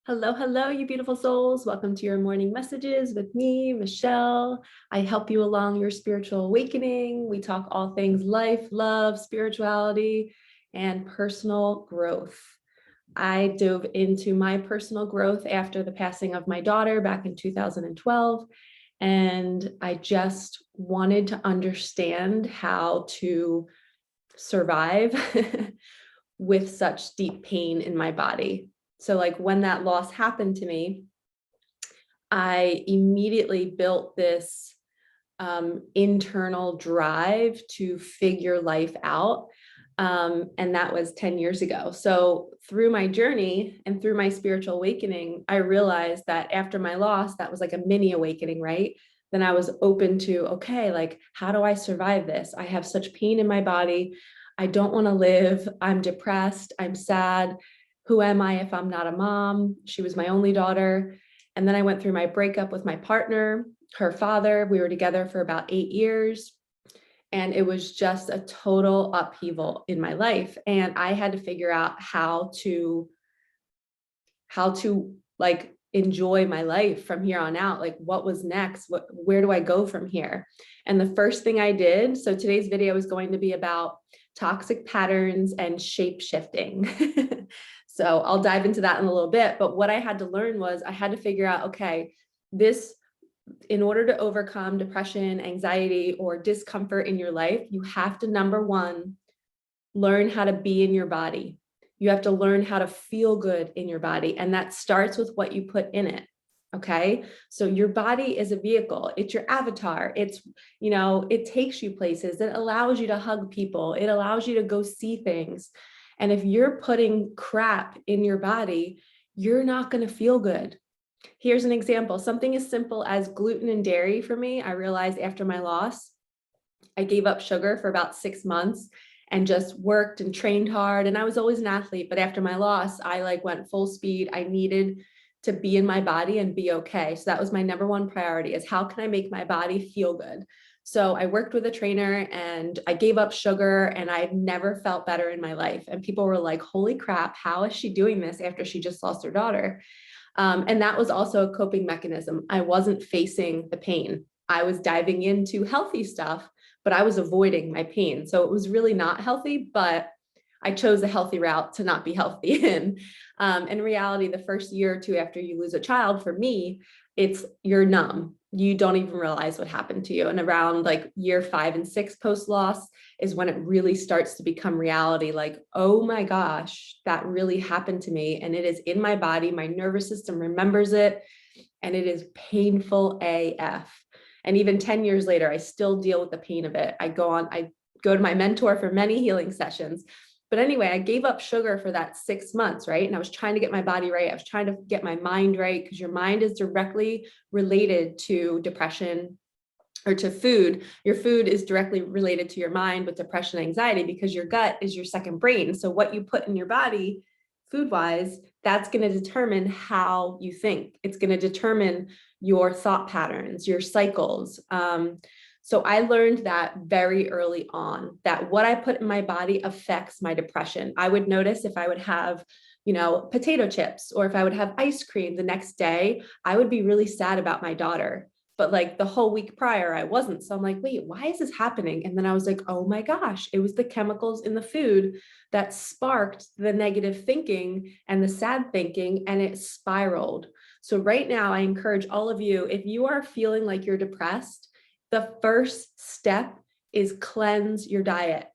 Hello, hello, you beautiful souls. Welcome to your morning messages with me, Michelle. I help you along your spiritual awakening. We talk all things life, love, spirituality, and personal growth. I dove into my personal growth after the passing of my daughter back in 2012, and I just wanted to understand how to survive with such deep pain in my body. So like when that loss happened to me, I immediately built this internal drive to figure life out. And that was 10 years ago. So through my journey and through my spiritual awakening, I realized that after my loss, that was like a mini awakening, right? Then I was open to, okay, like, how do I survive this? I have such pain in my body. I don't want to live. I'm depressed. I'm sad. Who am I if I'm not a mom? She was my only daughter. And then I went through my breakup with my partner, her father. We were together for about 8 years. And it was just a total upheaval in my life. And I had to figure out how to like enjoy my life from here on out. Like, what was next? Where do I go from here? And the first thing I did, so today's video is going to be about toxic patterns and shape shifting. So I'll dive into that in a little bit. But what I had to learn was I had to figure out, okay, in order to overcome depression, anxiety, or discomfort in your life, you have to, number one, learn how to be in your body. You have to learn how to feel good in your body. And that starts with what you put in it. Okay. So your body is a vehicle. It's your avatar. It's, it takes you places. It allows you to hug people. It allows you to go see things. And if you're putting crap in your body, you're not going to feel good. Here's an example. Something as simple as gluten and dairy for me. I realized after my loss, I gave up sugar for about 6 months and just worked and trained hard. And I was always an athlete, but after my loss, I went full speed. I needed to be in my body and be okay. So that was my number one priority, is how can I make my body feel good? So I worked with a trainer and I gave up sugar, and I've never felt better in my life. And people were like, holy crap, how is she doing this after she just lost her daughter? And that was also a coping mechanism. I wasn't facing the pain. I was diving into healthy stuff, but I was avoiding my pain. So it was really not healthy, but I chose a healthy route to not be healthy in. In reality, the first year or two after you lose a child, for me, you're numb. You don't even realize what happened to you. And around like year 5 and 6 post-loss is when it really starts to become reality. Like, oh my gosh, that really happened to me. And it is in my body. My nervous system remembers it. And it is painful AF. And even 10 years later, I still deal with the pain of it. I go to my mentor for many healing sessions. But anyway, I gave up sugar for that 6 months, right? And I was trying to get my body right. I was trying to get my mind right, because your mind is directly related to depression or to food. Your food is directly related to your mind with depression and anxiety, because your gut is your second brain. So what you put in your body food-wise, that's going to determine how you think. It's going to determine your thought patterns, your cycles. So I learned that very early on, that what I put in my body affects my depression. I would notice if I would have, potato chips, or if I would have ice cream the next day, I would be really sad about my daughter. But like the whole week prior, I wasn't. So I'm like, wait, why is this happening? And then I was like, oh my gosh, it was the chemicals in the food that sparked the negative thinking and the sad thinking, and it spiraled. So right now, I encourage all of you, if you are feeling like you're depressed, the first step is cleanse your diet.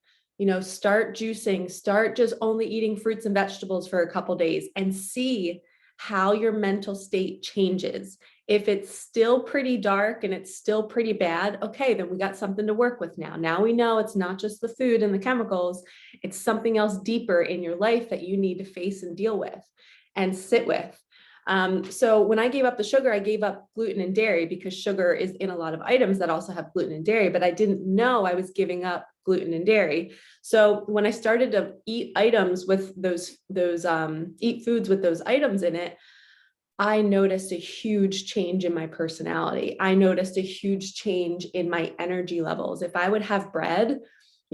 Start juicing, start just only eating fruits and vegetables for a couple days, and see how your mental state changes. If it's still pretty dark and it's still pretty bad, okay, then we got something to work with now. Now we know it's not just the food and the chemicals, it's something else deeper in your life that you need to face and deal with and sit with. So when I gave up the sugar, I gave up gluten and dairy, because sugar is in a lot of items that also have gluten and dairy, but I didn't know I was giving up gluten and dairy. So when I started to eat items with eat foods with those items in it, I noticed a huge change in my personality. I noticed a huge change in my energy levels. If I would have bread,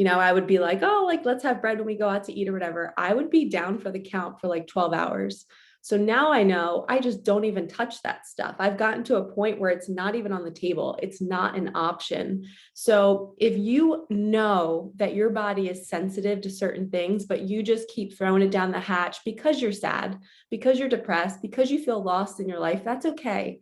I would be like, oh, like, let's have bread when we go out to eat or whatever. I would be down for the count for like 12 hours. So now I know I just don't even touch that stuff. I've gotten to a point where it's not even on the table. It's not an option. So if you know that your body is sensitive to certain things, but you just keep throwing it down the hatch because you're sad, because you're depressed, because you feel lost in your life, that's okay.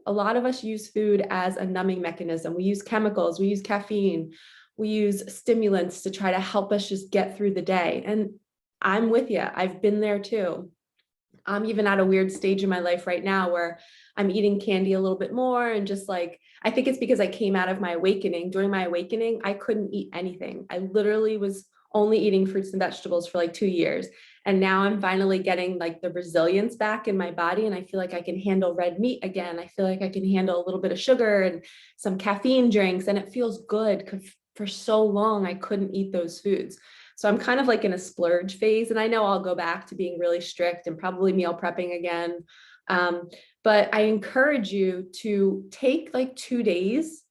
A lot of us use food as a numbing mechanism. We use chemicals, we use caffeine, we use stimulants to try to help us just get through the day. And I'm with you. I've been there too. I'm even at a weird stage in my life right now where I'm eating candy a little bit more, and just like, I think it's because I came out of my awakening. During my awakening, I couldn't eat anything. I literally was only eating fruits and vegetables for like 2 years. And now I'm finally getting like the resilience back in my body. And I feel like I can handle red meat again. I feel like I can handle a little bit of sugar and some caffeine drinks, and it feels good because for so long I couldn't eat those foods. So I'm kind of like in a splurge phase, and I know I'll go back to being really strict and probably meal prepping again. But I encourage you to take like 2 days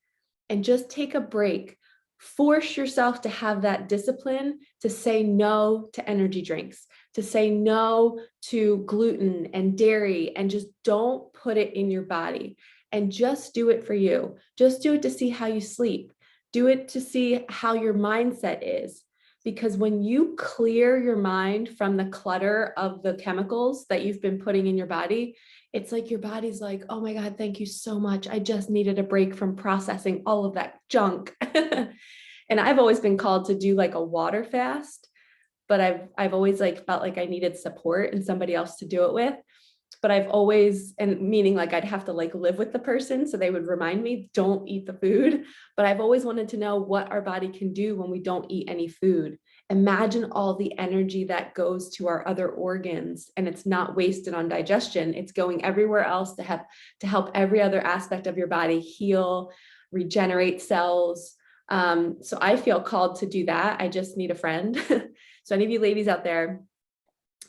and just take a break. Force yourself to have that discipline to say no to energy drinks, to say no to gluten and dairy, and just don't put it in your body. And just do it for you. Just do it to see how you sleep. Do it to see how your mindset is. Because when you clear your mind from the clutter of the chemicals that you've been putting in your body, it's like your body's like, oh my God, thank you so much. I just needed a break from processing all of that junk. And I've always been called to do like a water fast, but I've always like felt like I needed support and somebody else to do it with. But I've always, and meaning like I'd have to like live with the person, so they would remind me, don't eat the food. But I've always wanted to know what our body can do when we don't eat any food. Imagine all the energy that goes to our other organs, and it's not wasted on digestion. It's going everywhere else to help every other aspect of your body heal, regenerate cells. So I feel called to do that. I just need a friend. So any of you ladies out there,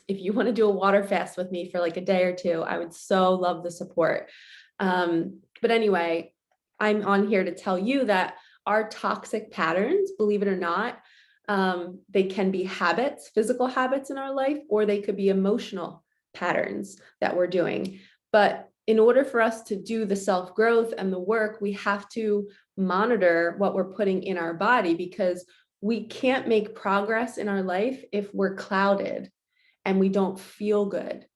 if you want to do a water fast with me for like a day or two, I would so love the support. But anyway, I'm on here to tell you that our toxic patterns, believe it or not, they can be habits, physical habits in our life, or they could be emotional patterns that we're doing. But in order for us to do the self-growth and the work, we have to monitor what we're putting in our body, because we can't make progress in our life if we're clouded and we don't feel good.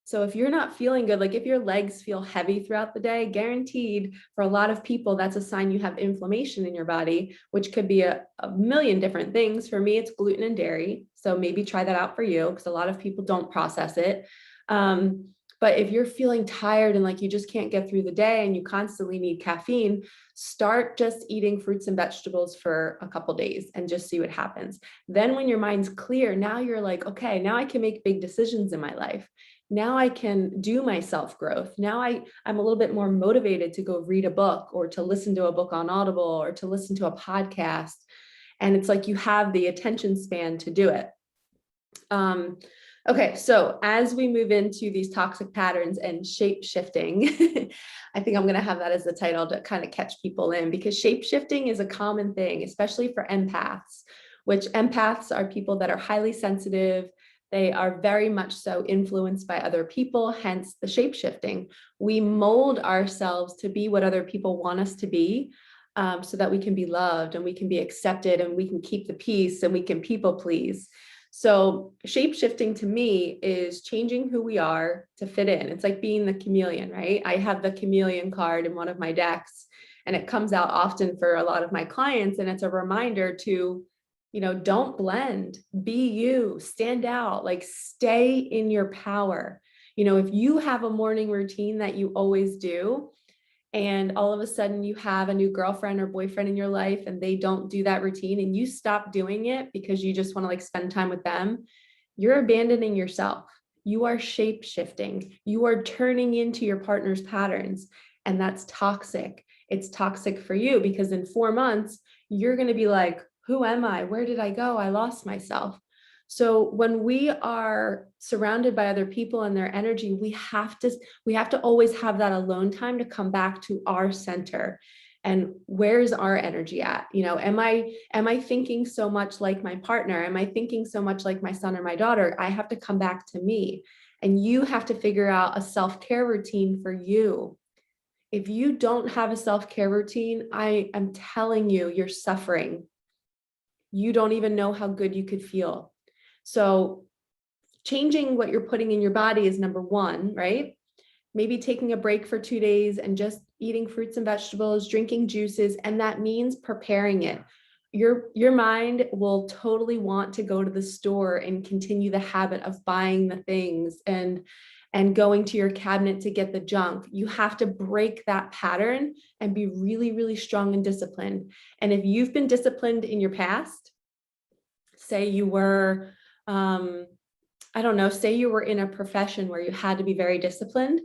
So if you're not feeling good, like if your legs feel heavy throughout the day, guaranteed for a lot of people, that's a sign you have inflammation in your body, which could be a million different things. For me, it's gluten and dairy. So maybe try that out for you, because a lot of people don't process it. But if you're feeling tired and like you just can't get through the day and you constantly need caffeine, start just eating fruits and vegetables for a couple days and just see what happens. Then when your mind's clear, now you're like, okay, now I can make big decisions in my life. Now I can do my self-growth. Now I'm a little bit more motivated to go read a book, or to listen to a book on Audible, or to listen to a podcast. And it's like you have the attention span to do it. Okay, so as we move into these toxic patterns and shape shifting, I think I'm going to have that as the title to kind of catch people in, because shape shifting is a common thing, especially for empaths, which empaths are people that are highly sensitive. They are very much so influenced by other people, hence the shape shifting. We mold ourselves to be what other people want us to be, so that we can be loved and we can be accepted and we can keep the peace and we can people please. So shape shifting to me is changing who we are to fit in. It's like being the chameleon, right? I have the chameleon card in one of my decks, and it comes out often for a lot of my clients. And it's a reminder to, don't blend, be you, stand out, like stay in your power. If you have a morning routine that you always do, and all of a sudden you have a new girlfriend or boyfriend in your life and they don't do that routine, and you stop doing it because you just want to like spend time with them, you're abandoning yourself. You are shape shifting. You are turning into your partner's patterns. And that's toxic. It's toxic for you, because in 4 months, you're going to be like, who am I? Where did I go? I lost myself. So when we are surrounded by other people and their energy, we have to always have that alone time to come back to our center. And where's our energy at? Am I thinking so much like my partner? Am I thinking so much like my son or my daughter? I have to come back to me. And you have to figure out a self-care routine for you. If you don't have a self-care routine, I am telling you, you're suffering. You don't even know how good you could feel. So changing what you're putting in your body is number one, right? Maybe taking a break for 2 days and just eating fruits and vegetables, drinking juices, and that means preparing it. Your mind will totally want to go to the store and continue the habit of buying the things and going to your cabinet to get the junk. You have to break that pattern and be really, really strong and disciplined. And if you've been disciplined in your past, say you were, I don't know, say you were in a profession where you had to be very disciplined,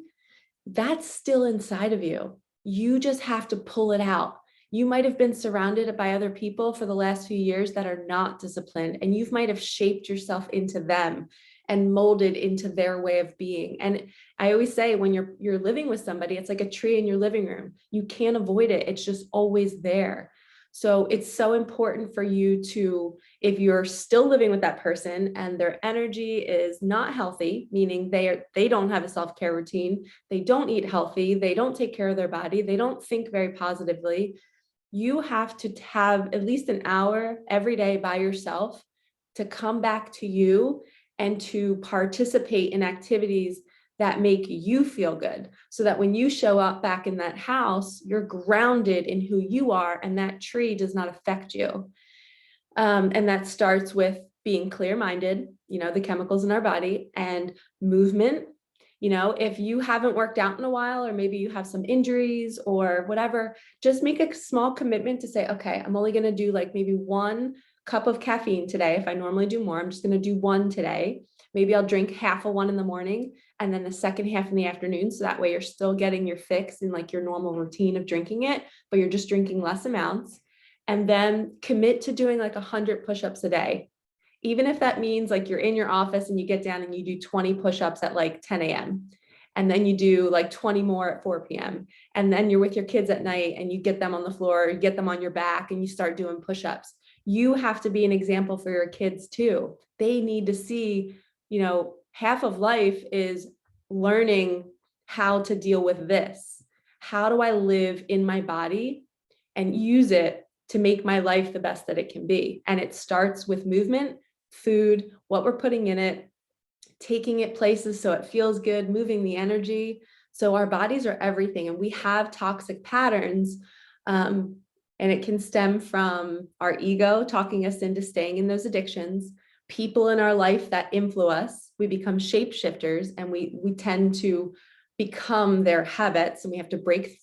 that's still inside of you. You just have to pull it out. You might have been surrounded by other people for the last few years that are not disciplined, and you might have shaped yourself into them and molded into their way of being. And I always say, when you're living with somebody, it's like a tree in your living room. You can't avoid it. It's just always there. So it's so important for you to, if you're still living with that person and their energy is not healthy, meaning they don't have a self-care routine, they don't eat healthy, they don't take care of their body, they don't think very positively, you have to have at least an hour every day by yourself to come back to you and to participate in activities that make you feel good, so that when you show up back in that house, you're grounded in who you are and that tree does not affect you. And that starts with being clear-minded, the chemicals in our body, and movement. If you haven't worked out in a while, or maybe you have some injuries or whatever, just make a small commitment to say, okay, I'm only going to do like maybe 1 cup of caffeine today. If I normally do more, I'm just going to do 1 today. Maybe I'll drink half of 1 in the morning and then the second half in the afternoon. So that way you're still getting your fix in like your normal routine of drinking it, but you're just drinking less amounts. And then commit to doing like 100 push-ups a day. Even if that means like you're in your office and you get down and you do 20 push-ups at like 10 a.m. And then you do like 20 more at 4 p.m. And then you're with your kids at night and you get them on the floor, you get them on your back and you start doing push-ups. You have to be an example for your kids too. They need to see, half of life is learning how to deal with this. How do I live in my body and use it to make my life the best that it can be? And it starts with movement, food, what we're putting in it, taking it places so it feels good, moving the energy. So our bodies are everything, and we have toxic patterns. And it can stem from our ego talking us into staying in those addictions, people in our life that influence us. We become shapeshifters and we tend to become their habits, and we have to break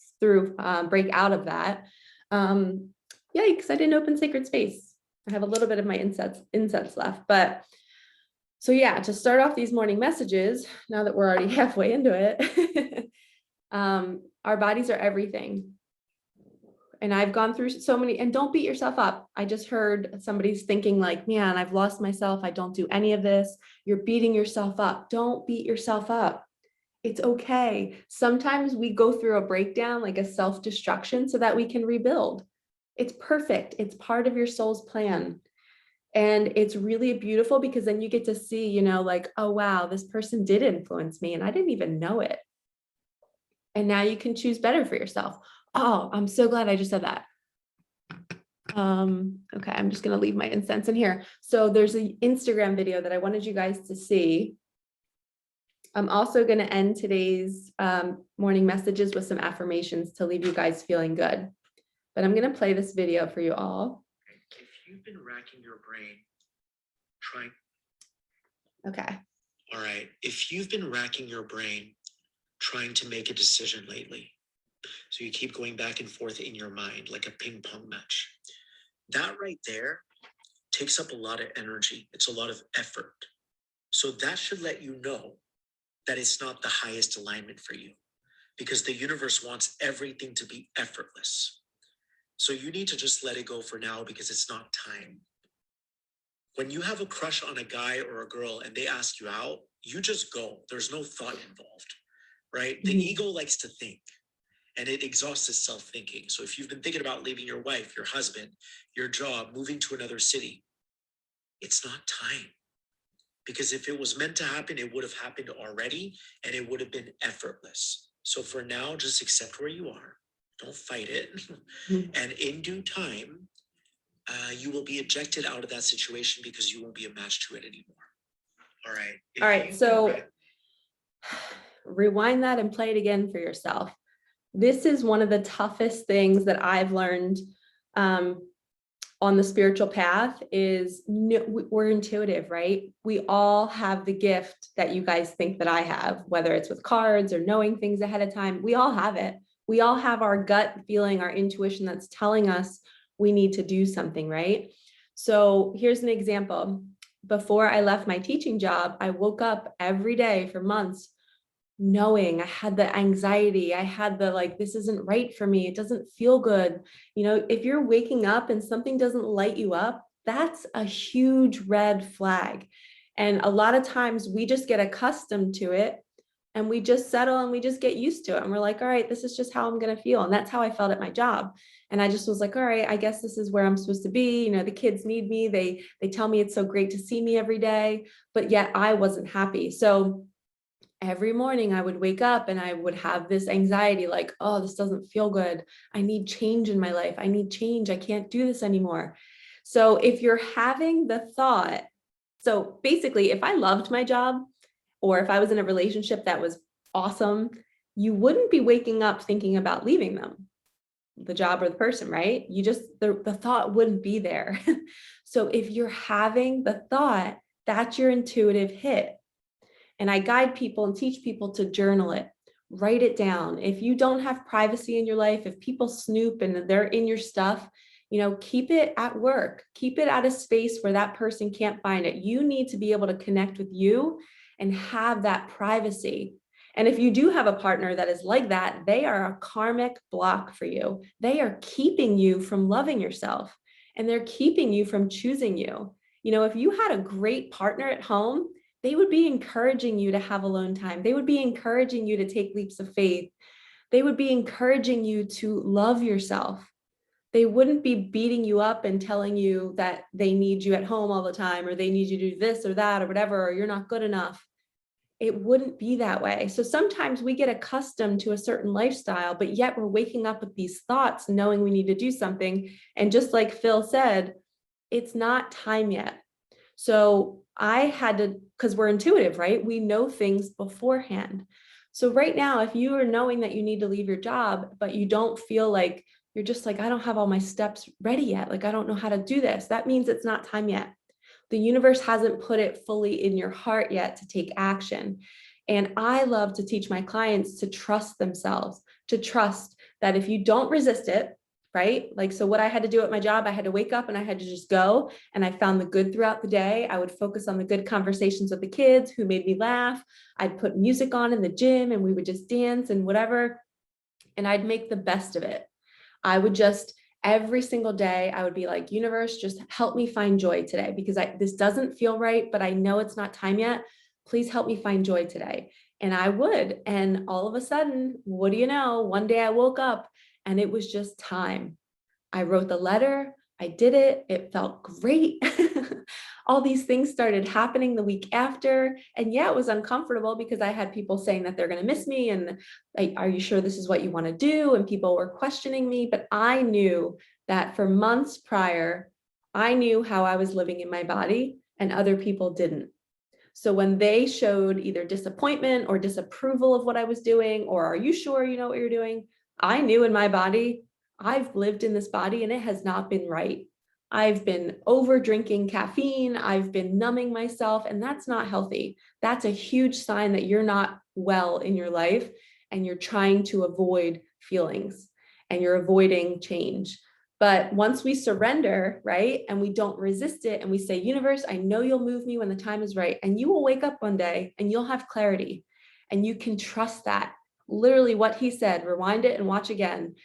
out of that. Yikes, I didn't open sacred space. I have a little bit of my incense left, but so yeah, to start off these morning messages, now that we're already halfway into it, our bodies are everything. And I've gone through so many, and don't beat yourself up. I just heard somebody's thinking like, man, I've lost myself. I don't do any of this. You're beating yourself up. Don't beat yourself up. It's okay. Sometimes we go through a breakdown, like a self-destruction, so that we can rebuild. It's perfect. It's part of your soul's plan. And it's really beautiful because then you get to see, like, oh, wow, this person did influence me and I didn't even know it. And now you can choose better for yourself. Oh, I'm so glad I just said that. Okay, I'm just going to leave my incense in here. So there's an Instagram video that I wanted you guys to see. I'm also going to end today's morning messages with some affirmations to leave you guys feeling good. But I'm going to play this video for you all. If you've been racking your brain trying. Okay. All right. If you've been racking your brain trying to make a decision lately, so you keep going back and forth in your mind like a ping pong match, that right there takes up a lot of energy. It's a lot of effort. So that should let you know that it's not the highest alignment for you, because the universe wants everything to be effortless. So you need to just let it go for now, because it's not time. When you have a crush on a guy or a girl and they ask you out, you just go. There's no thought involved, right? The ego likes to think, and it exhausts itself thinking. So if you've been thinking about leaving your wife, your husband, your job, moving to another city, it's not time. Because if it was meant to happen, it would have happened already and it would have been effortless. So for now, just accept where you are. Don't fight it. And in due time, you will be ejected out of that situation because you won't be a match to it anymore. All right. All right. So rewind that and play it again for yourself. This is one of the toughest things that I've learned on the spiritual path is we're intuitive, right? We all have the gift that you guys think that I have, whether it's with cards or knowing things ahead of time. We all have it. We all have our gut feeling, our intuition that's telling us we need to do something, right? So here's an example. Before I left my teaching job, I woke up every day for months knowing I had the anxiety. I had the like, this isn't right for me. It doesn't feel good. You know, if you're waking up and something doesn't light you up, that's a huge red flag. And a lot of times we just get accustomed to it and we just settle and we just get used to it. And we're like, all right, this is just how I'm going to feel. And that's how I felt at my job. And I just was like, all right, I guess this is where I'm supposed to be. You know, the kids need me. They tell me it's so great to see me every day, but yet I wasn't happy. So every morning I would wake up and I would have this anxiety like, oh, this doesn't feel good. I need change in my life. I need change. I can't do this anymore. So if you're having the thought, so basically if I loved my job or if I was in a relationship that was awesome, you wouldn't be waking up thinking about leaving them, the job or the person, right? You just, the thought wouldn't be there. So if you're having the thought, that's your intuitive hit. And I guide people and teach people to journal it, write it down. If you don't have privacy in your life, if people snoop and they're in your stuff, you know, keep it at work, keep it at a space where that person can't find it. You need to be able to connect with you and have that privacy. And if you do have a partner that is like that, they are a karmic block for you. They are keeping you from loving yourself and they're keeping you from choosing you. You know, if you had a great partner at home, they would be encouraging you to have alone time. They would be encouraging you to take leaps of faith. They would be encouraging you to love yourself. They wouldn't be beating you up and telling you that they need you at home all the time, or they need you to do this or that or whatever, or you're not good enough. It wouldn't be that way. So sometimes we get accustomed to a certain lifestyle, but yet we're waking up with these thoughts, knowing we need to do something. And just like Phil said, it's not time yet. So I had to, because we're intuitive, right? We know things beforehand. So right now, if you are knowing that you need to leave your job, but you don't feel like you're just like, I don't have all my steps ready yet. Like, I don't know how to do this. That means it's not time yet. The universe hasn't put it fully in your heart yet to take action. And I love to teach my clients to trust themselves, to trust that if you don't resist it, right? Like, so what I had to do at my job, I had to wake up and I had to just go, and I found the good throughout the day. I would focus on the good conversations with the kids who made me laugh. I'd put music on in the gym and we would just dance and whatever. And I'd make the best of it. I would just, every single day, I would be like, universe, just help me find joy today, because this doesn't feel right, but I know it's not time yet. Please help me find joy today. And I would. And all of a sudden, what do you know? One day I woke up and it was just time. I wrote the letter. I did it. It felt great. All these things started happening the week after. And yeah, it was uncomfortable because I had people saying that they're going to miss me. And like, are you sure this is what you want to do? And people were questioning me. But I knew that for months prior, I knew how I was living in my body and other people didn't. So when they showed either disappointment or disapproval of what I was doing, or are you sure you know what you're doing? I knew in my body, I've lived in this body and it has not been right. I've been over drinking caffeine. I've been numbing myself, and that's not healthy. That's a huge sign that you're not well in your life and you're trying to avoid feelings and you're avoiding change. But once we surrender, right, and we don't resist it and we say, universe, I know you'll move me when the time is right. And you will wake up one day and you'll have clarity and you can trust that. Literally what he said, rewind it and watch again.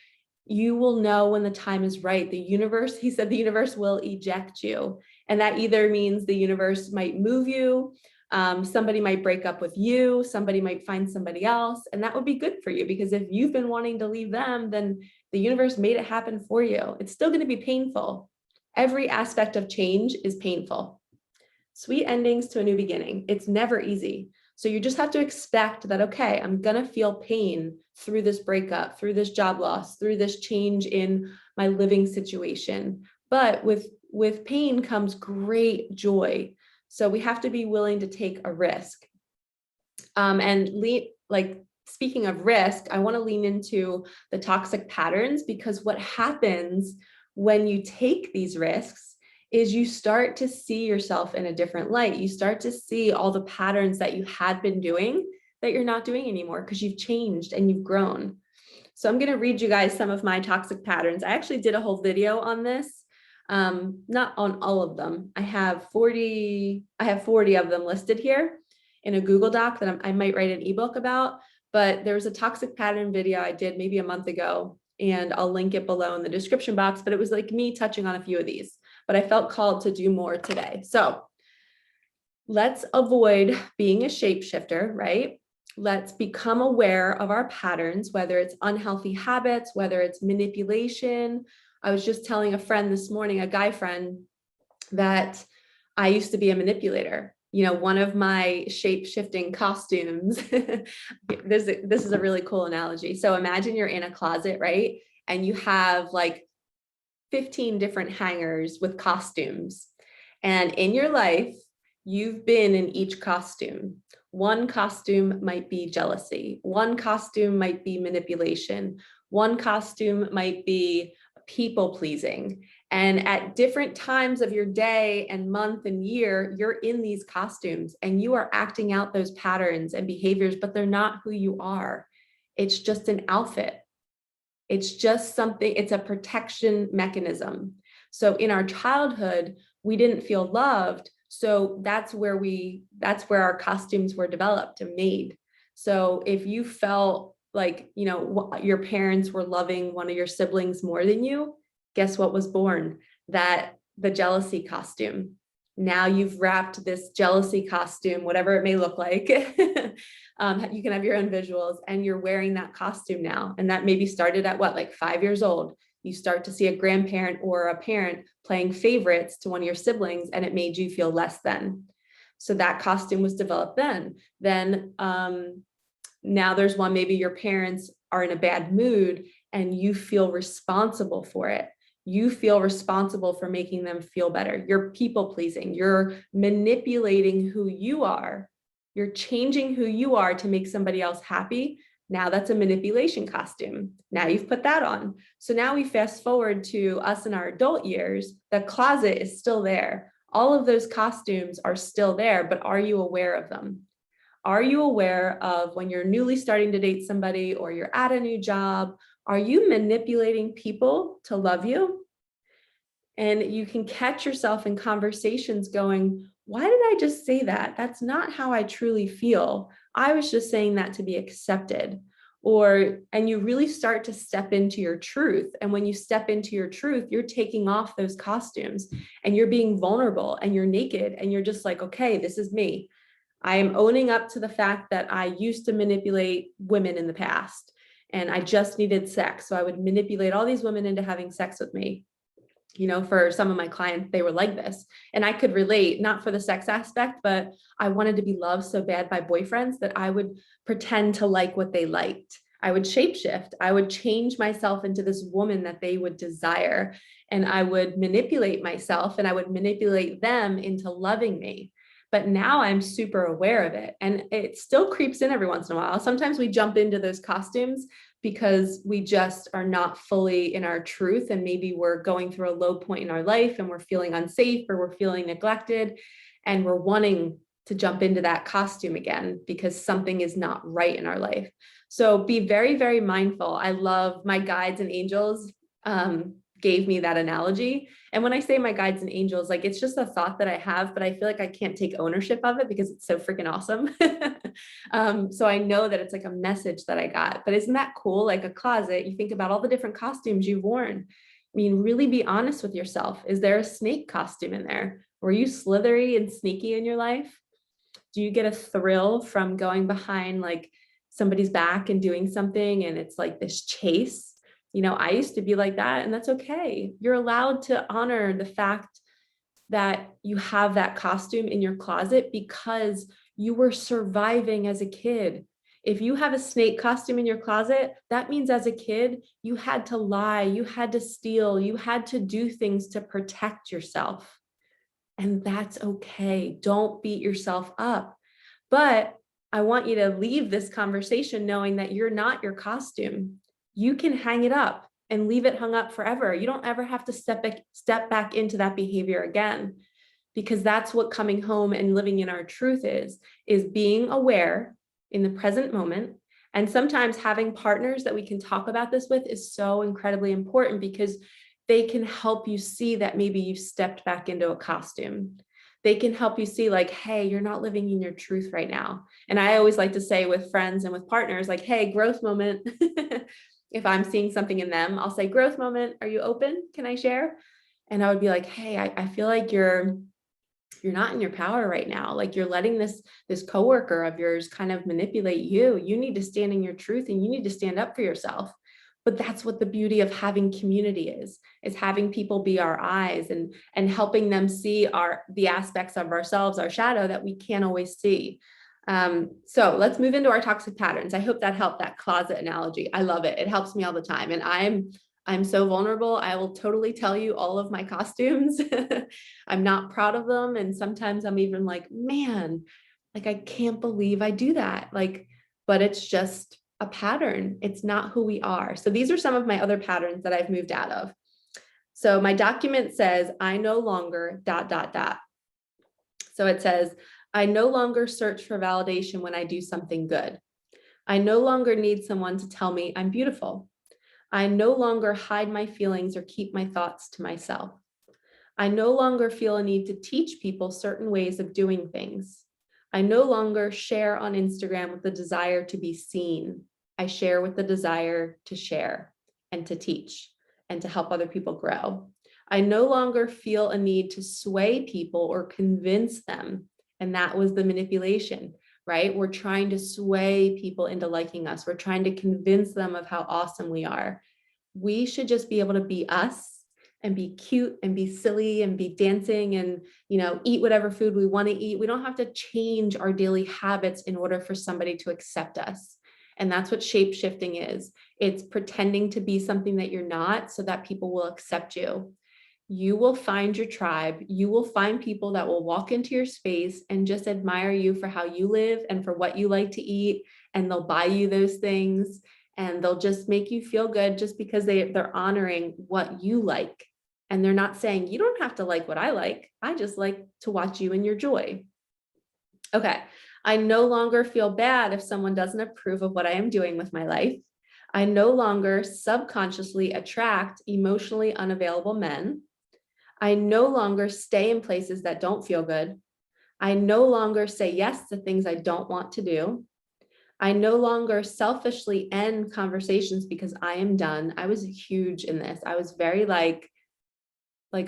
You will know when the time is right. The universe, he said, the universe will eject you. And that either means the universe might move you. Somebody might break up with you. Somebody might find somebody else. And that would be good for you, because if you've been wanting to leave them, then the universe made it happen for you. It's still going to be painful. Every aspect of change is painful. sweet endings to a new beginning. It's never easy. So you just have to expect that, okay, I'm going to feel pain through this breakup, through this job loss, through this change in my living situation. But with pain comes great joy. So we have to be willing to take a risk. Speaking of risk, I want to lean into the toxic patterns, because what happens when you take these risks is you start to see yourself in a different light. You start to see all the patterns that you had been doing that you're not doing anymore because you've changed and you've grown. So I'm going to read you guys some of my toxic patterns. I actually did a whole video on this. Not on all of them. I have 40 of them listed here in a Google Doc that I might write an ebook about, but there was a toxic pattern video I did maybe a month ago, and I'll link it below in the description box, but it was like me touching on a few of these, but I felt called to do more today. So let's avoid being a shapeshifter, right? Let's become aware of our patterns, whether it's unhealthy habits, whether it's manipulation. I was just telling a friend this morning, a guy friend, that I used to be a manipulator. You know, one of my shape-shifting costumes, this is a really cool analogy. So imagine you're in a closet, right? And you have like 15 different hangers with costumes. And in your life, you've been in each costume. One costume might be jealousy. One costume might be manipulation. One costume might be people pleasing. And at different times of your day and month and year, you're in these costumes and you are acting out those patterns and behaviors, but they're not who you are. It's just an outfit. It's just something, it's a protection mechanism. So in our childhood, we didn't feel loved. So that's where our costumes were developed and made. So if you felt like, you know, your parents were loving one of your siblings more than you, guess what was born? The jealousy costume. Now you've wrapped this jealousy costume, whatever it may look like. You can have your own visuals, and you're wearing that costume now. And that maybe started at what, like 5 years old. You start to see a grandparent or a parent playing favorites to one of your siblings, and it made you feel less than. So that costume was developed then. Then now there's one, maybe your parents are in a bad mood and you feel responsible for it. You feel responsible for making them feel better. You're people pleasing. You're manipulating who you are. You're changing who you are to make somebody else happy. Now that's a manipulation costume. Now you've put that on. So now we fast forward to us in our adult years. The closet is still there. All of those costumes are still there, but are you aware of them? Are you aware of when you're newly starting to date somebody or you're at a new job? Are you manipulating people to love you? And you can catch yourself in conversations going, why did I just say that? That's not how I truly feel. I was just saying that to be accepted. And you really start to step into your truth. And when you step into your truth, you're taking off those costumes and you're being vulnerable and you're naked and you're just like, okay, this is me. I am owning up to the fact that I used to manipulate women in the past and I just needed sex. So I would manipulate all these women into having sex with me. You know, for some of my clients, they were like this, and I could relate, not for the sex aspect, but I wanted to be loved so bad by boyfriends that I would pretend to like what they liked. I would shapeshift. I would change myself into this woman that they would desire, and I would manipulate myself and I would manipulate them into loving me. But now I'm super aware of it, and it still creeps in every once in a while. Sometimes we jump into those costumes because we just are not fully in our truth, and maybe we're going through a low point in our life and we're feeling unsafe or we're feeling neglected and we're wanting to jump into that costume again because something is not right in our life. So be very, very mindful. I love my guides and angels gave me that analogy. And when I say my guides and angels, like it's just a thought that I have, but I feel like I can't take ownership of it because it's so freaking awesome. So I know that it's like a message that I got, but isn't that cool? Like a closet, you think about all the different costumes you've worn. I mean, really be honest with yourself. Is there a snake costume in there? Were you slithery and sneaky in your life? Do you get a thrill from going behind like somebody's back and doing something and it's like this chase? You know, I used to be like that, and that's okay. You're allowed to honor the fact that you have that costume in your closet because you were surviving as a kid. If you have a snake costume in your closet, that means as a kid, you had to lie, you had to steal, you had to do things to protect yourself. And that's okay. Don't beat yourself up. But I want you to leave this conversation knowing that you're not your costume. You can hang it up and leave it hung up forever. You don't ever have to step back into that behavior again, because that's what coming home and living in our truth is being aware in the present moment. And sometimes having partners that we can talk about this with is so incredibly important, because they can help you see that maybe you've stepped back into a costume. They can help you see like, hey, you're not living in your truth right now. And I always like to say with friends and with partners, like, hey, growth moment. If I'm seeing something in them, I'll say, growth moment, are you open? Can I share? And I would be like, hey, I feel like you're not in your power right now. Like you're letting this coworker of yours kind of manipulate you. You need to stand in your truth and you need to stand up for yourself. But that's what the beauty of having community is having people be our eyes and helping them see the aspects of ourselves, our shadow that we can't always see. So let's move into our toxic patterns. I hope that helped, that closet analogy. I love it. It helps me all the time. And I'm so vulnerable. I will totally tell you all of my costumes. I'm not proud of them. And sometimes I'm even like, man, like, I can't believe I do that. Like, but it's just a pattern. It's not who we are. So these are some of my other patterns that I've moved out of. So my document says, I no longer ... So it says, I no longer search for validation when I do something good. I no longer need someone to tell me I'm beautiful. I no longer hide my feelings or keep my thoughts to myself. I no longer feel a need to teach people certain ways of doing things. I no longer share on Instagram with the desire to be seen. I share with the desire to share and to teach and to help other people grow. I no longer feel a need to sway people or convince them. And that was the manipulation, right? We're trying to sway people into liking us. We're trying to convince them of how awesome we are. We should just be able to be us and be cute and be silly and be dancing and, eat whatever food we want to eat. We don't have to change our daily habits in order for somebody to accept us. And that's what shape shifting is. It's pretending to be something that you're not so that people will accept you. You will find your tribe. You will find people that will walk into your space and just admire you for how you live and for what you like to eat. And they'll buy you those things and they'll just make you feel good just because they're honoring what you like. And they're not saying, you don't have to like what I like. I just like to watch you in your joy. Okay. I no longer feel bad if someone doesn't approve of what I am doing with my life. I no longer subconsciously attract emotionally unavailable men. I no longer stay in places that don't feel good. I no longer say yes to things I don't want to do. I no longer selfishly end conversations because I am done. I was huge in this. I was very like,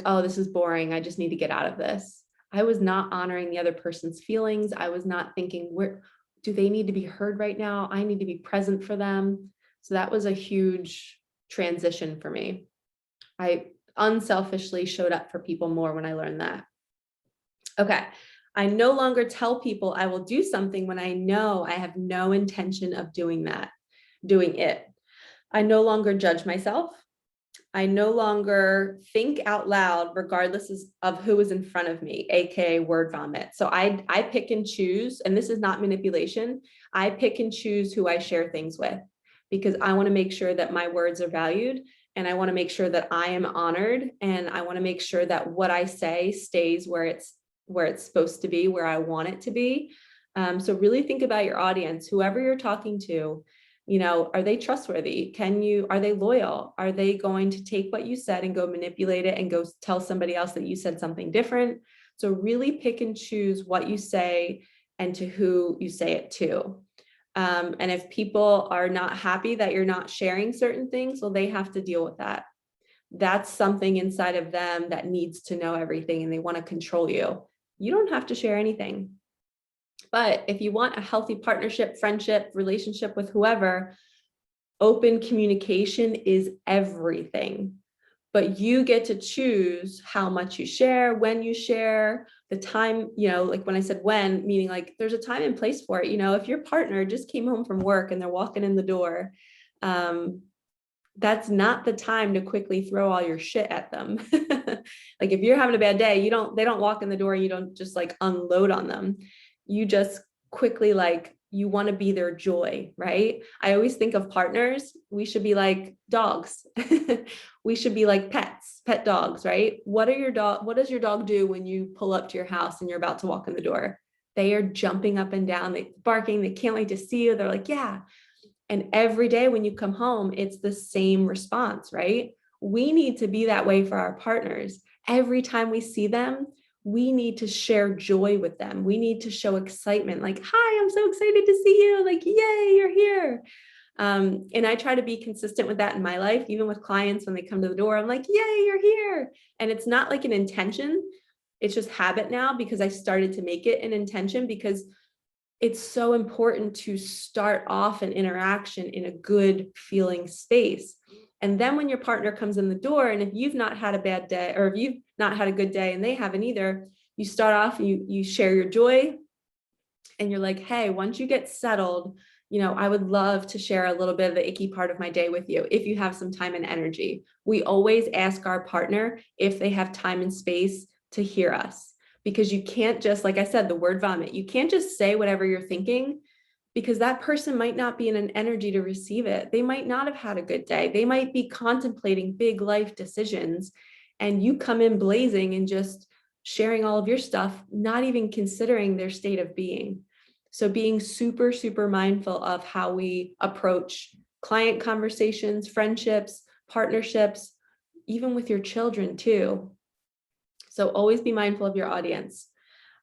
oh, this is boring. I just need to get out of this. I was not honoring the other person's feelings. I was not thinking, where do they need to be heard right now? I need to be present for them. So that was a huge transition for me. I unselfishly showed up for people more when I learned that. Okay. I no longer tell people I will do something when I know I have no intention of doing it. I no longer judge myself. I no longer think out loud, regardless of who is in front of me, AKA word vomit. So I pick and choose, and this is not manipulation. I pick and choose who I share things with because I want to make sure that my words are valued and I want to make sure that I am honored and I want to make sure that what I say stays where it's supposed to be, where I want it to be. So really think about your audience, whoever you're talking to. Are they trustworthy? Are they loyal? Are they going to take what you said and go manipulate it and go tell somebody else that you said something different? So really pick and choose what you say and to who you say it to. And if people are not happy that you're not sharing certain things, well, they have to deal with that. That's something inside of them that needs to know everything and they want to control you. You don't have to share anything. But if you want a healthy partnership, friendship, relationship with whoever, open communication is everything. but you get to choose how much you share, when you share, the time, like when I said when, meaning like there's a time and place for it. If your partner just came home from work and they're walking in the door, that's not the time to quickly throw all your shit at them. Like if you're having a bad day, they don't walk in the door, you don't just like unload on them. You just quickly, like, you want to be their joy, right? I always think of partners, we should be like dogs. We should be like pet dogs, right? What does your dog do when you pull up to your house and you're about to walk in the door? They are jumping up and down, they barking, they can't wait to see you. They're like, yeah. And every day when you come home, it's the same response, right? We need to be that way for our partners. Every time we see them, we need to share joy with them. We need to show excitement, like, hi, I'm so excited to see you. Like, yay, you're here. And I try to be consistent with that in my life, even with clients when they come to the door, I'm like, yay, you're here. And it's not like an intention. It's just habit now because I started to make it an intention, because it's so important to start off an interaction in a good feeling space. And then when your partner comes in the door, and if you've not had a bad day, or if you've not had a good day and they haven't either, you start off, you share your joy, and you're like, hey, once you get settled, I would love to share a little bit of the icky part of my day with you if you have some time and energy. We always ask our partner if they have time and space to hear us, because you can't just, like I said, the word vomit, you can't just say whatever you're thinking, because that person might not be in an energy to receive it. They might not have had a good day. They might be contemplating big life decisions, and you come in blazing and just sharing all of your stuff, not even considering their state of being. So being super, super mindful of how we approach client conversations, friendships, partnerships, even with your children too. So always be mindful of your audience.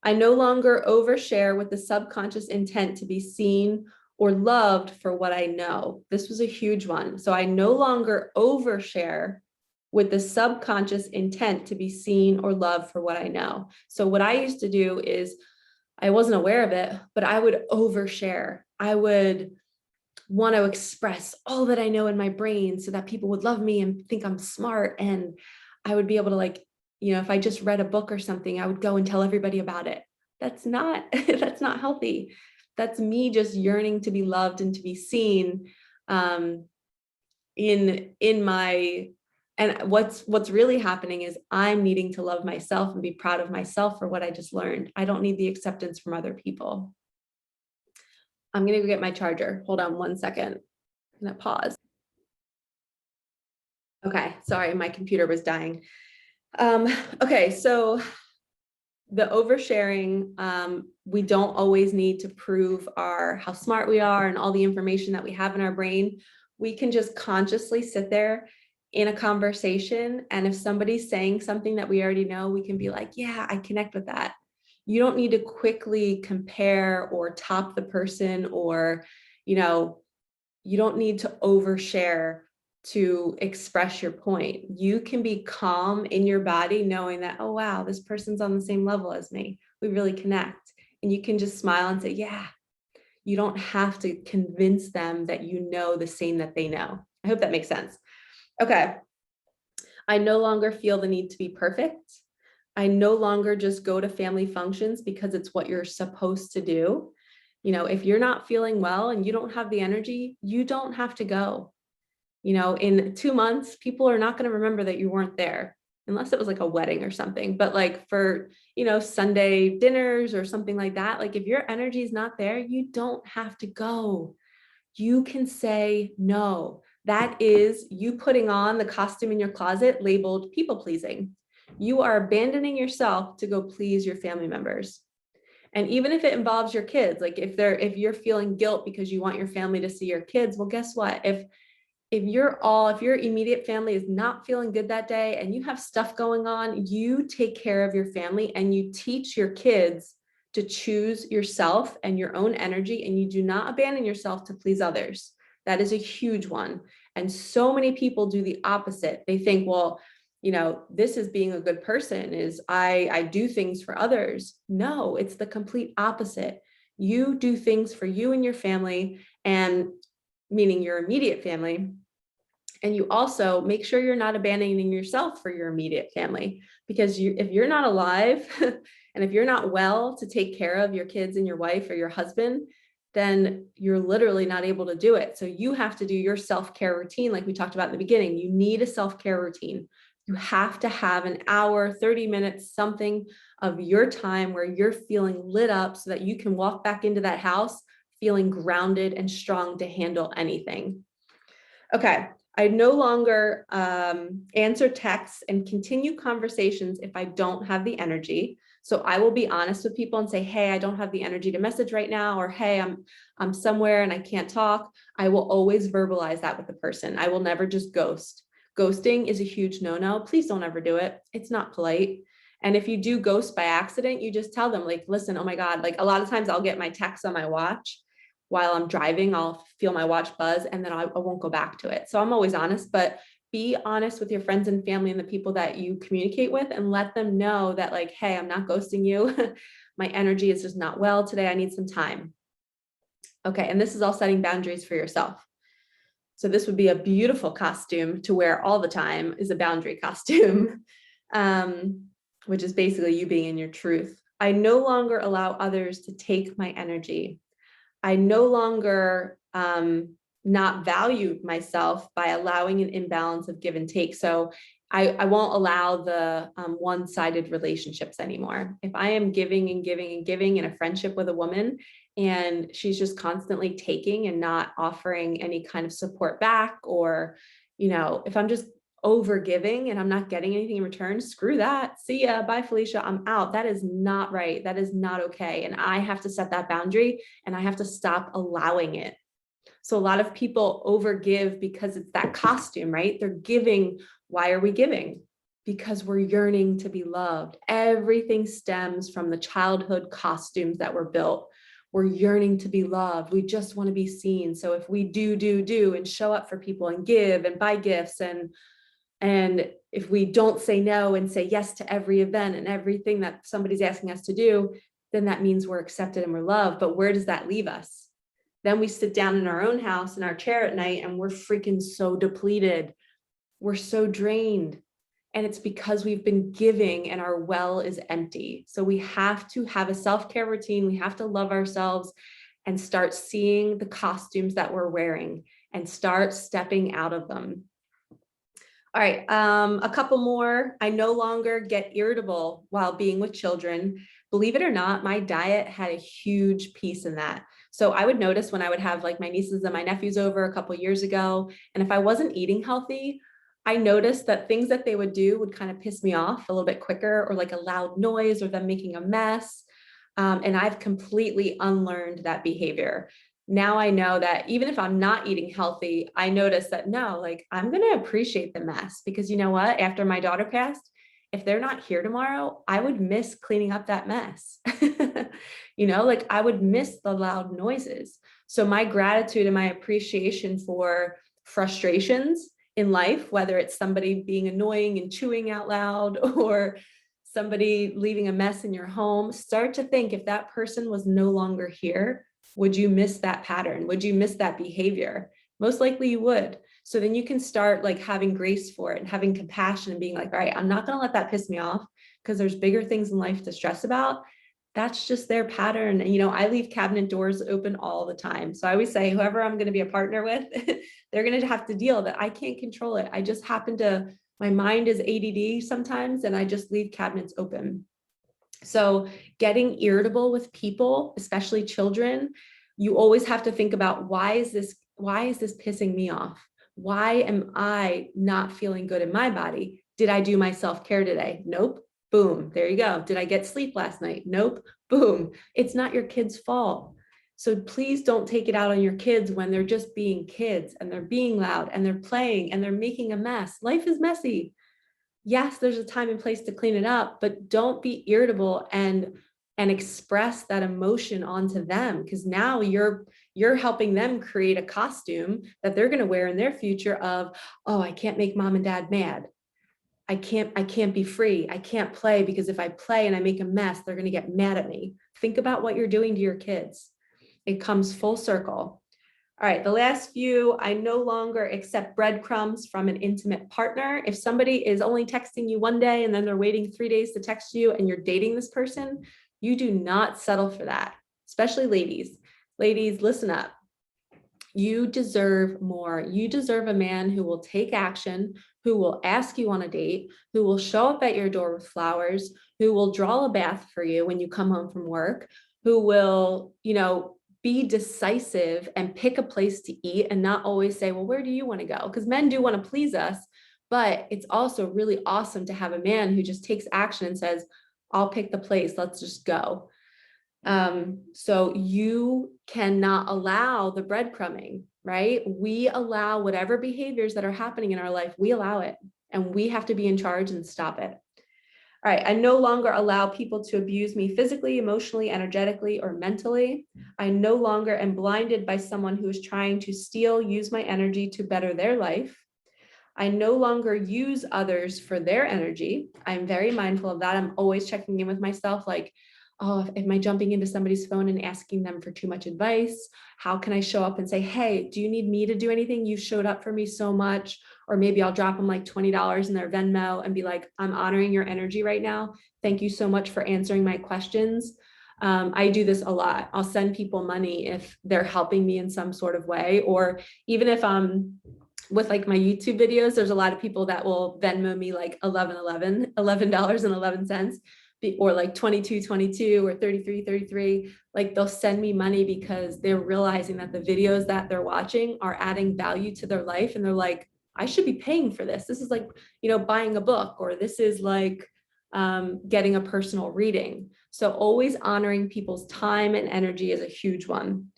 I no longer overshare with the subconscious intent to be seen or loved for what I know. This was a huge one. So I no longer overshare with the subconscious intent to be seen or loved for what I know. So what I used to do is, I wasn't aware of it, but I would overshare. I would want to express all that I know in my brain so that people would love me and think I'm smart. And I would be able to, like, if I just read a book or something, I would go and tell everybody about it. That's not healthy. That's me just yearning to be loved and to be seen in my, and what's really happening is I'm needing to love myself and be proud of myself for what I just learned. I don't need the acceptance from other people. I'm going to go get my charger. Hold on one second. I'm going to pause. Okay, sorry, my computer was dying. Okay, so the oversharing, we don't always need to prove how smart we are and all the information that we have in our brain. We can just consciously sit there in a conversation, and if somebody's saying something that we already know, we can be like, yeah, I connect with that. You don't need to quickly compare or top the person, or you don't need to overshare to express your point. You can be calm in your body knowing that, oh wow, this person's on the same level as me, we really connect. And you can just smile and say, yeah. You don't have to convince them that you know the same that they know. I hope that makes sense. Okay. I no longer feel the need to be perfect. I no longer just go to family functions because it's what you're supposed to do. If you're not feeling well and you don't have the energy, you don't have to go. In 2 months, people are not going to remember that you weren't there, unless it was like a wedding or something. But like for, Sunday dinners or something like that, like if your energy is not there, you don't have to go. You can say no. That is you putting on the costume in your closet labeled people pleasing. You are abandoning yourself to go please your family members. And even if it involves your kids, like if you're feeling guilt because you want your family to see your kids, well, guess what? If your immediate family is not feeling good that day and you have stuff going on, you take care of your family and you teach your kids to choose yourself and your own energy, and you do not abandon yourself to please others. That is a huge one. And so many people do the opposite. They think, well, this is being a good person, is I do things for others. No, it's the complete opposite. You do things for you and your family, and meaning your immediate family, And you also make sure you're not abandoning yourself for your immediate family, because if you're not alive and if you're not well to take care of your kids and your wife or your husband, then you're literally not able to do it. So you have to do your self-care routine. Like we talked about in the beginning, you need a self-care routine. You have to have an hour, 30 minutes, something of your time where you're feeling lit up so that you can walk back into that house feeling grounded and strong to handle anything. Okay, I no longer answer texts and continue conversations if I don't have the energy. So I will be honest with people and say, hey, I don't have the energy to message right now, or hey, I'm somewhere and I can't talk. I will always verbalize that with the person. I will never just ghost. Ghosting is a huge no-no. Please don't ever do it. It's not polite. And if you do ghost by accident, you just tell them like, listen, oh my God, like a lot of times I'll get my text on my watch while I'm driving, I'll feel my watch buzz and then I won't go back to it. So I'm always honest, but be honest with your friends and family and the people that you communicate with, and let them know that like, hey, I'm not ghosting you. My energy is just not well today. I need some time. Okay, and this is all setting boundaries for yourself. So this would be a beautiful costume to wear all the time, is a boundary costume, which is basically you being in your truth. I no longer allow others to take my energy. I no longer not value myself by allowing an imbalance of give and take. So I won't allow the one-sided relationships anymore. If I am giving and giving and giving in a friendship with a woman and she's just constantly taking and not offering any kind of support back, or, you know, if I'm just over giving and I'm not getting anything in return, screw that. See ya. Bye, Felicia. I'm out. That is not right. That is not okay. And I have to set that boundary and I have to stop allowing it. So a lot of people overgive because it's that costume, right? They're giving. Why are we giving? Because we're yearning to be loved. Everything stems from the childhood costumes that were built. We're yearning to be loved. We just want to be seen. So if we do and show up for people and give and buy gifts, and if we don't say no and say yes to every event and everything that somebody's asking us to do, then that means we're accepted and we're loved. But where does that leave us? Then we sit down in our own house in our chair at night and we're freaking so depleted. We're so drained. And it's because we've been giving and our well is empty. So we have to have a self-care routine. We have to love ourselves and start seeing the costumes that we're wearing and start stepping out of them. All right, a couple more. I no longer get irritable while being with children. Believe it or not, my diet had a huge piece in that. So I would notice when I would have like my nieces and my nephews over a couple years ago, and if I wasn't eating healthy, I noticed that things that they would do would kind of piss me off a little bit quicker, or like a loud noise or them making a mess. And I've completely unlearned that behavior. Now I know that even if I'm not eating healthy, I notice that no, like I'm going to appreciate the mess, because you know what? After my daughter passed, if they're not here tomorrow, I would miss cleaning up that mess. You know, like I would miss the loud noises. So my gratitude and my appreciation for frustrations in life, whether it's somebody being annoying and chewing out loud, or somebody leaving a mess in your home, start to think, if that person was no longer here, would you miss that pattern? Would you miss that behavior? Most likely you would. So then you can start like having grace for it and having compassion and being like, all right, I'm not going to let that piss me off, because there's bigger things in life to stress about. That's just their pattern. And, you know, I leave cabinet doors open all the time. So I always say, whoever I'm going to be a partner with, they're going to have to deal that I can't control it. I just happen to, my mind is ADD sometimes, and I just leave cabinets open. So getting irritable with people, especially children, you always have to think about, why is this pissing me off? Why am I not feeling good in my body? Did I do my self-care today? Nope. Boom. There you go. Did I get sleep last night? Nope. Boom. It's not your kid's fault. So please don't take it out on your kids when they're just being kids and they're being loud and they're playing and they're making a mess. Life is messy. Yes, there's a time and place to clean it up, but don't be irritable and express that emotion onto them, because now you're helping them create a costume that they're going to wear in their future of, oh, I can't make mom and dad mad. I can't be free. I can't play, because if I play and I make a mess, they're going to get mad at me. Think about what you're doing to your kids. It comes full circle. All right, the last few, I no longer accept breadcrumbs from an intimate partner. If somebody is only texting you one day and then they're waiting 3 days to text you and you're dating this person, you do not settle for that, especially ladies. Ladies, listen up. You deserve more. You deserve a man who will take action, who will ask you on a date, who will show up at your door with flowers, who will draw a bath for you when you come home from work, who will, be decisive and pick a place to eat and not always say, well, where do you want to go? Because men do want to please us, but it's also really awesome to have a man who just takes action and says, I'll pick the place, let's just go. So you cannot allow the breadcrumbing, right? We allow whatever behaviors that are happening in our life, we allow it, and we have to be in charge and stop it. All right, I no longer allow people to abuse me physically, emotionally, energetically, or mentally. I no longer am blinded by someone who is trying to use my energy to better their life. I no longer use others for their energy. I'm very mindful of that. I'm always checking in with myself, like, oh, am I jumping into somebody's phone and asking them for too much advice? How can I show up and say, hey, do you need me to do anything? You showed up for me so much. Or maybe I'll drop them like $20 in their Venmo and be like, I'm honoring your energy right now. Thank you so much for answering my questions. I do this a lot. I'll send people money if they're helping me in some sort of way, or even if I'm with like my YouTube videos, there's a lot of people that will Venmo me like $11.11, or like 22.22 or 33.33. Like they'll send me money because they're realizing that the videos that they're watching are adding value to their life. And they're like, I should be paying for this. This is like, buying a book, or this is like getting a personal reading. So always honoring people's time and energy is a huge one.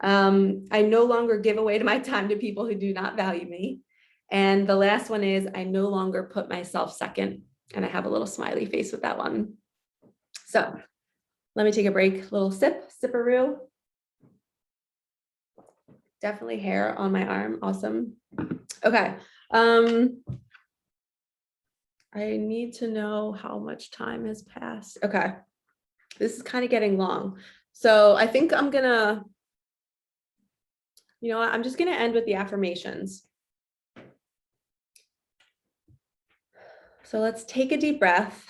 I no longer give away my time to people who do not value me. And the last one is I no longer put myself second. And I have a little smiley face with that one. So let me take a break, little sipperoo. Definitely hair on my arm, awesome. Okay. I need to know how much time has passed. Okay. This is kind of getting long. So I think I'm gonna, I'm just gonna end with the affirmations. So let's take a deep breath.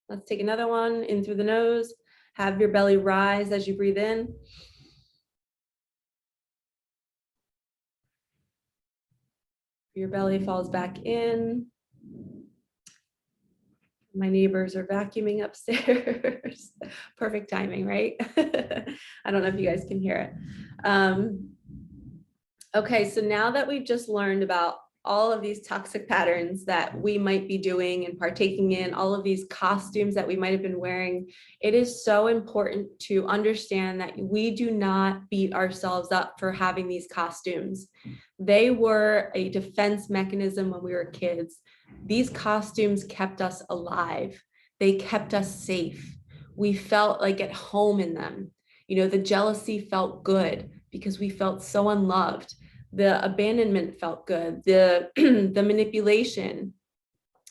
Let's take another one in through the nose. Have your belly rise as you breathe in. Your belly falls back in. My neighbors are vacuuming upstairs. Perfect timing, right? I don't know if you guys can hear it. Okay, so now that we've just learned about all of these toxic patterns that we might be doing and partaking in, all of these costumes that we might have been wearing, it is so important to understand that we do not beat ourselves up for having these costumes. They were a defense mechanism when we were kids. These costumes kept us alive. They kept us safe. We felt like at home in them. The jealousy felt good because we felt so unloved. The abandonment felt good, the manipulation.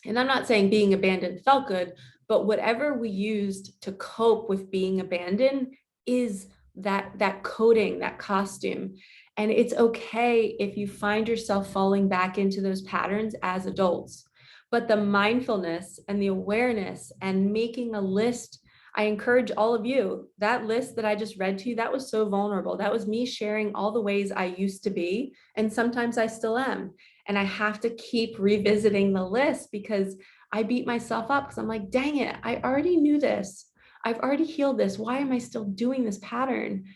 And I'm not saying being abandoned felt good, but whatever we used to cope with being abandoned is that coding, that costume. And it's okay if you find yourself falling back into those patterns as adults. But the mindfulness and the awareness and making a list, I encourage all of you, that list that I just read to you, that was so vulnerable. That was me sharing all the ways I used to be. And sometimes I still am. And I have to keep revisiting the list because I beat myself up because I'm like, dang it, I already knew this. I've already healed this. Why am I still doing this pattern?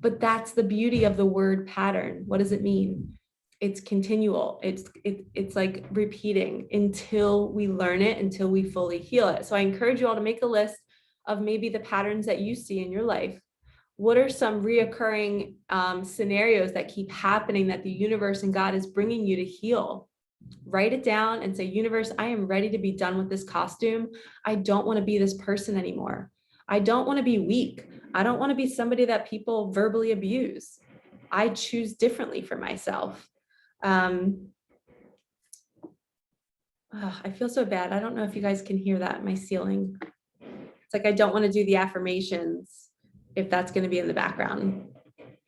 But that's the beauty of the word pattern. What does it mean? It's continual. It's like repeating until we learn it, until we fully heal it. So I encourage you all to make a list of maybe the patterns that you see in your life. What are some reoccurring scenarios that keep happening that the universe and God is bringing you to heal? Write it down and say, universe, I am ready to be done with this costume. I don't want to be this person anymore. I don't want to be weak. I don't want to be somebody that people verbally abuse. I choose differently for myself. I feel so bad. I don't know if you guys can hear that, my ceiling. It's like, I don't want to do the affirmations. if that's going to be in the background.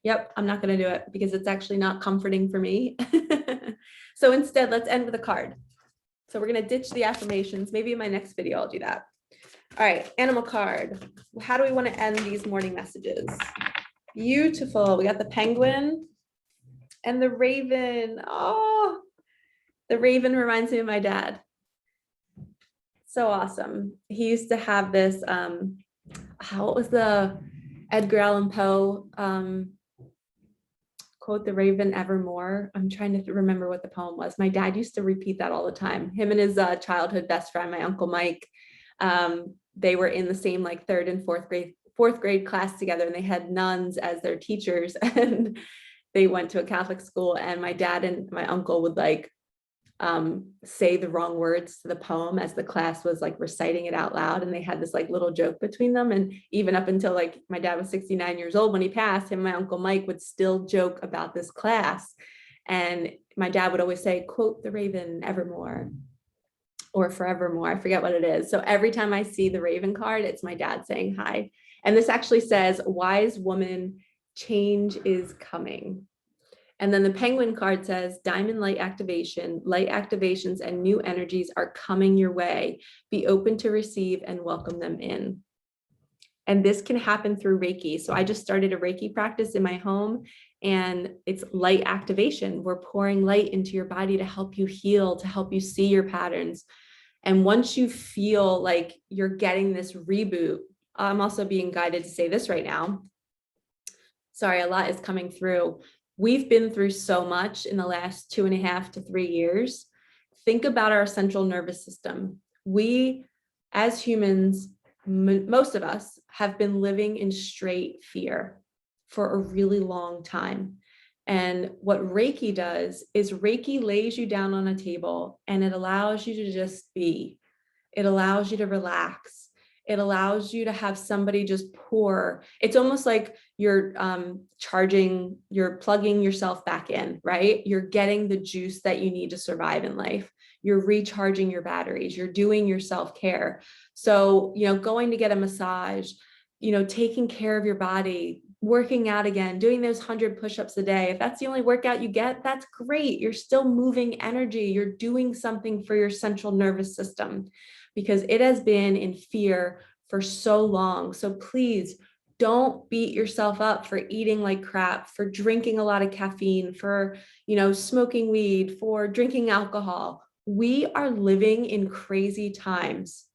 Yep, I'm not going to do it because it's actually not comforting for me. So instead, let's end with a card. So we're going to ditch the affirmations. Maybe in my next video, I'll do that. All right, animal card. How do we want to end these morning messages? Beautiful. We got the penguin and the raven. Oh, the raven reminds me of my dad. So awesome. He used to have this, what was the Edgar Allan Poe quote, the raven evermore? I'm trying to remember what the poem was. My dad used to repeat that all the time. Him and his childhood best friend, my Uncle Mike, they were in the same like third and fourth grade class together, and they had nuns as their teachers, and they went to a Catholic school, and my dad and my uncle would like say the wrong words to the poem as the class was like reciting it out loud, and they had this like little joke between them. And even up until like my dad was 69 years old when he passed, him and my Uncle Mike would still joke about this class, and my dad would always say, quote the raven evermore or forevermore. I forget what it is. So every time I see the raven card, it's my dad saying hi. And this actually says, wise woman, change is coming. And then the penguin card says, diamond light activation, light activations and new energies are coming your way. Be open to receive and welcome them in. And this can happen through Reiki. So I just started a Reiki practice in my home, and it's light activation. We're pouring light into your body to help you heal, to help you see your patterns. And once you feel like you're getting this reboot, I'm also being guided to say this right now. Sorry, a lot is coming through. We've been through so much in the last 2.5 to 3 years. Think about our central nervous system. We, as humans, most of us have been living in straight fear for a really long time. And what Reiki does is Reiki lays you down on a table and it allows you to just be. It allows you to relax. It allows you to have somebody just pour. It's almost like you're you're plugging yourself back in, right? You're getting the juice that you need to survive in life. You're recharging your batteries. You're doing your self-care. So, going to get a massage, taking care of your body, working out again, doing those 100 push-ups a day. If that's the only workout you get, that's great. You're still moving energy. You're doing something for your central nervous system because it has been in fear for so long. So please don't beat yourself up for eating like crap, for drinking a lot of caffeine, for, smoking weed, for drinking alcohol. We are living in crazy times.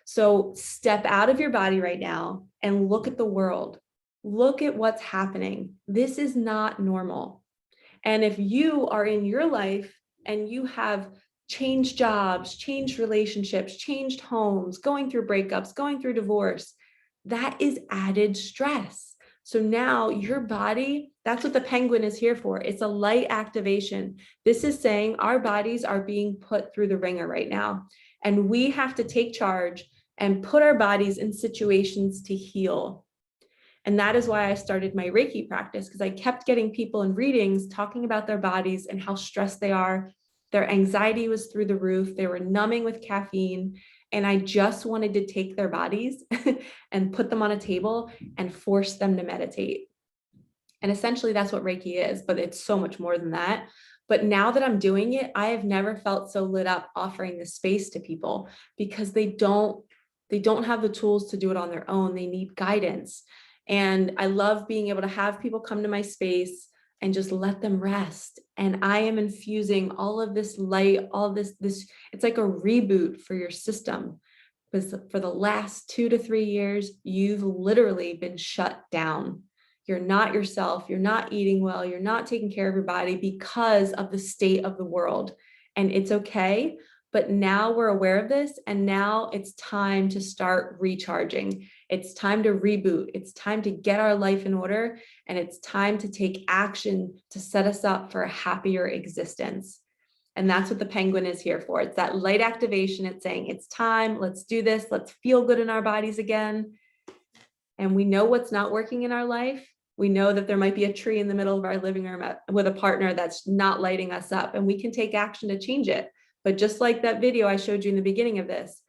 So step out of your body right now and look at the world. Look at what's happening. This is not normal. And if you are in your life and you have changed jobs, changed relationships, changed homes, going through breakups, going through divorce, that is added stress. So now your body, that's what the penguin is here for. It's a light activation. This is saying our bodies are being put through the ringer right now. And we have to take charge and put our bodies in situations to heal. And that is why I started my Reiki practice, because I kept getting people in readings talking about their bodies and how stressed they are. Their anxiety was through the roof. They were numbing with caffeine. And I just wanted to take their bodies and put them on a table and force them to meditate. And essentially that's what Reiki is, but it's so much more than that. But now that I'm doing it, I have never felt so lit up offering this space to people because they don't have the tools to do it on their own. They need guidance. And I love being able to have people come to my space and just let them rest. And I am infusing all of this light, all this, it's like a reboot for your system. Because for the last 2 to 3 years, you've literally been shut down. You're not yourself. You're not eating well. You're not taking care of your body because of the state of the world. And it's okay. But now we're aware of this. And now it's time to start recharging. It's time to reboot. It's time to get our life in order. And it's time to take action to set us up for a happier existence. And that's what the penguin is here for. It's that light activation. It's saying, it's time. Let's do this. Let's feel good in our bodies again. And we know what's not working in our life. We know that there might be a tree in the middle of our living room with a partner that's not lighting us up, and we can take action to change it. But just like that video I showed you in the beginning of this,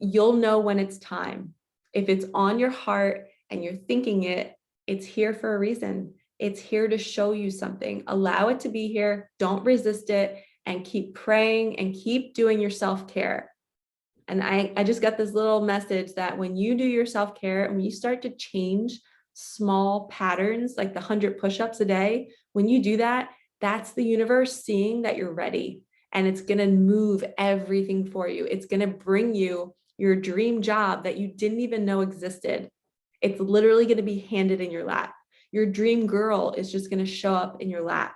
you'll know when it's time. If it's on your heart and you're thinking it, it's here for a reason. It's here to show you something. Allow it to be here. Don't resist it, and keep praying and keep doing your self-care. And I just got this little message that when you do your self-care and when you start to change small patterns, like the 100 push-ups a day, when you do that, that's the universe seeing that you're ready. And it's going to move everything for you. It's going to bring you your dream job that you didn't even know existed. It's literally going to be handed in your lap. Your dream girl is just going to show up in your lap.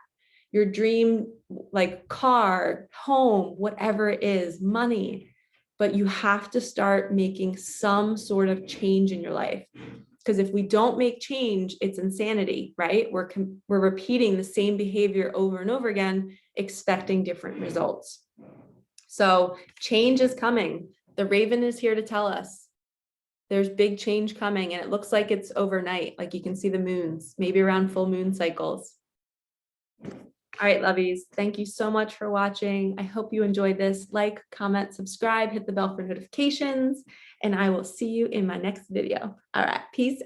Your dream, like car, home, whatever it is, money. But you have to start making some sort of change in your life. Because if we don't make change, it's insanity, right? We're repeating the same behavior over and over again, expecting different results. So change is coming. The raven is here to tell us there's big change coming, and it looks like it's overnight. Like you can see the moons, maybe around full moon cycles. All right, lovies, thank you so much for watching. I hope you enjoyed this. Like, comment, subscribe, hit the bell for notifications, and I will see you in my next video. All right, peace.